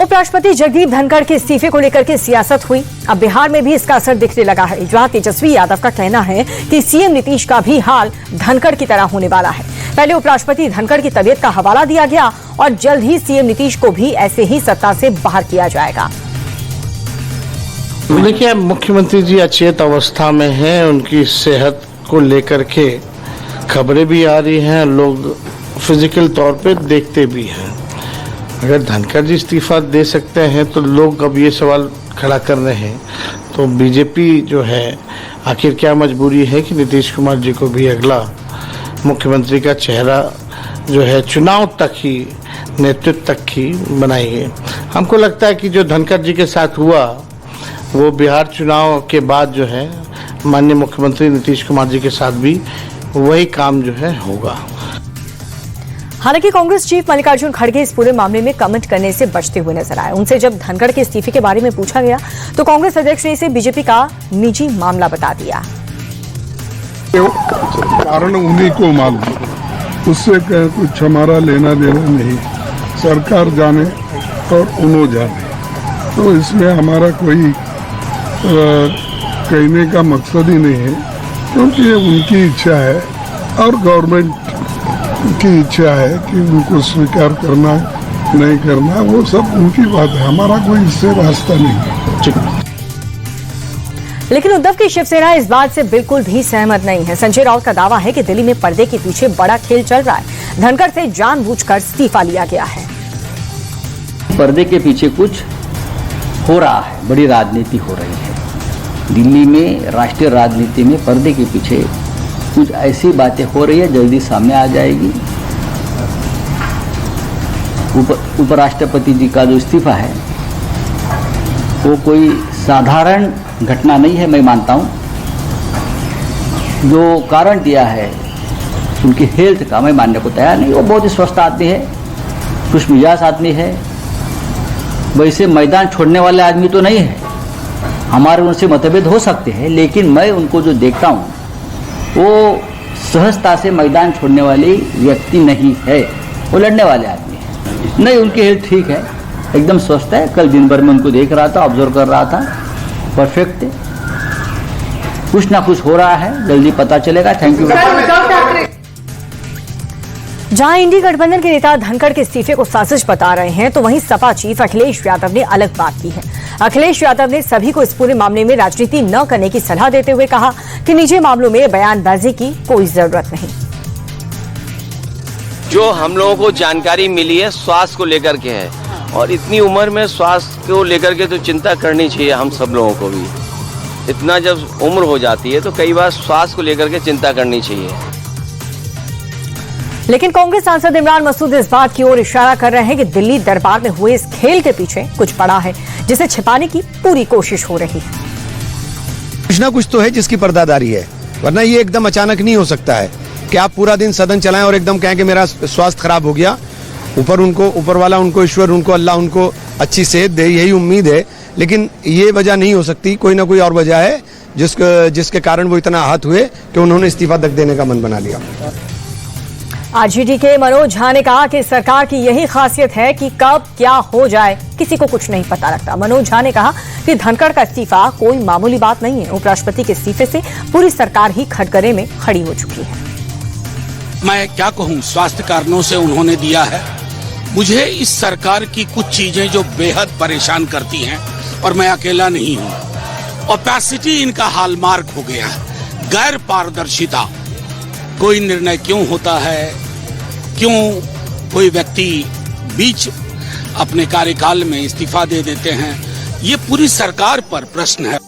उपराष्ट्रपति जगदीप धनखड़ के इस्तीफे को लेकर के सियासत हुई। अब बिहार में भी इसका असर दिखने लगा है, जहां तेजस्वी यादव का कहना है कि सीएम नीतीश का भी हाल धनखड़ की तरह होने वाला है। पहले उपराष्ट्रपति धनखड़ की तबीयत का हवाला दिया गया और जल्द ही सीएम नीतीश को भी ऐसे ही सत्ता से बाहर किया जाएगा। देखिए, मुख्यमंत्री जी अचेत अवस्था में हैं, उनकी सेहत को लेकर के खबरें भी आ रही हैं, लोग फिजिकल तौर पे देखते भी हैं। अगर धनखड़ जी इस्तीफा दे सकते हैं तो लोग अब ये सवाल खड़ा कर रहे हैं, तो बीजेपी जो है आखिर क्या मजबूरी है कि नीतीश कुमार जी को भी अगला मुख्यमंत्री का चेहरा जो है चुनाव तक ही, नेतृत्व तक ही बनाएंगे। हमको लगता है कि जो धनखड़ जी के साथ हुआ वो बिहार चुनाव के बाद जो है माननीय मुख्यमंत्री नीतीश कुमार जी के साथ भी वही काम जो है होगा। हालांकि कांग्रेस चीफ मल्लिकार्जुन खड़गे इस पूरे मामले में कमेंट करने से बचते हुए नजर आए। उनसे जब धनखड़ के इस्तीफे के बारे में पूछा गया तो कांग्रेस अध्यक्ष ने इसे बीजेपी का निजी मामला बता दिया। कारण उन्हीं को मालूम, उससे कुछ हमारा लेना देना नहीं, सरकार जाने और उन्हों जाने, तो इसमें हमारा कोई कहने का मकसद ही नहीं है, क्योंकि ये उनकी इच्छा है और गवर्नमेंट की इच्छा है कि उनको स्वीकार करना नहीं करना, वो सब उनकी बात है, हमारा कोई इससे रास्ता नहीं है। लेकिन उद्धव की शिवसेना इस बात से बिल्कुल भी सहमत नहीं है। संजय राउत का दावा है कि दिल्ली में पर्दे के पीछे बड़ा खेल चल रहा है, धनखड़ से जानबूझकर इस्तीफा लिया गया है। पर्दे के पीछे कुछ हो रहा है, बड़ी राजनीति हो रही है दिल्ली में, राष्ट्रीय राजनीति में पर्दे के पीछे कुछ ऐसी बातें हो रही है, जल्दी सामने आ जाएगी। उपराष्ट्रपति जी का जो इस्तीफा है वो कोई साधारण घटना नहीं है, मैं मानता हूँ। जो कारण दिया है उनकी हेल्थ का, मैं मानने को तैयार नहीं। वो बहुत ही स्वस्थ आदमी है, खुशमिजाज आदमी है, वैसे मैदान छोड़ने वाले आदमी तो नहीं है। हमारे उनसे मतभेद हो सकते हैं, लेकिन मैं उनको जो देखता हूँ वो सहजता से मैदान छोड़ने वाले व्यक्ति नहीं है, वो लड़ने वाले आदमी है। नहीं, उनकी हेल्थ ठीक है, एकदम स्वस्थ है। कल दिन भर में उनको देख रहा था, ऑब्जर्व कर रहा था, परफेक्ट है। कुछ ना कुछ हो रहा है, जल्दी पता चलेगा। Thank you. जहां इंडी गठबंधन के नेता धनखड़ के इस्तीफे को साजिश बता रहे हैं, तो वहीं सपा चीफ अखिलेश यादव ने अलग बात की है। अखिलेश यादव ने सभी को इस पूरे मामले में राजनीति न करने की सलाह देते हुए कहा कि निजी मामलों में बयानबाजी की कोई जरूरत नहीं। जो हम लोगों को जानकारी मिली है स्वास्थ्य को लेकर के है, और इतनी उम्र में स्वास्थ्य को लेकर के तो चिंता करनी चाहिए हम सब लोगों को भी। इतना जब उम्र हो जाती है तो कई बार स्वास्थ्य को लेकर के चिंता करनी चाहिए। लेकिन कांग्रेस सांसद इमरान मसूद इस बात की ओर इशारा कर रहे हैं कि दिल्ली दरबार में हुए इस खेल के पीछे कुछ बड़ा है, जिसे छिपाने की पूरी कोशिश हो रही है। कुछ ना कुछ तो है जिसकी पर्दादारी है, वरना ये एकदम अचानक नहीं हो सकता है कि आप पूरा दिन सदन चलाएं और एकदम कहें कि मेरा स्वास्थ्य खराब हो गया। ऊपर वाला उनको, ईश्वर उनको, अल्लाह उनको अच्छी सेहत दे, यही उम्मीद है। लेकिन ये वजह नहीं हो सकती, कोई ना कोई और वजह है जिसके कारण वो इतना आहत हुए कि उन्होंने इस्तीफा तक देने का मन बना लिया। आरजेडी के मनोज झा ने कहा कि सरकार की यही खासियत है कि कब क्या हो जाए किसी को कुछ नहीं पता लगता। मनोज झा ने कहा कि धनखड़ का इस्तीफा कोई मामूली बात नहीं है। उपराष्ट्रपति के इस्तीफे से पूरी सरकार ही खटगरे में खड़ी हो चुकी है। मैं क्या कहूं, स्वास्थ्य कारणों से उन्होंने दिया है। मुझे इस सरकार की कुछ चीजें जो बेहद परेशान करती हैं, और मैं अकेला नहीं हूं। ओपेसिटी इनका हॉलमार्क हो गया है, गैर पारदर्शिता। कोई निर्णय क्यों होता है, क्यों कोई व्यक्ति बीच अपने कार्यकाल में इस्तीफा दे देते हैं, ये पूरी सरकार पर प्रश्न है।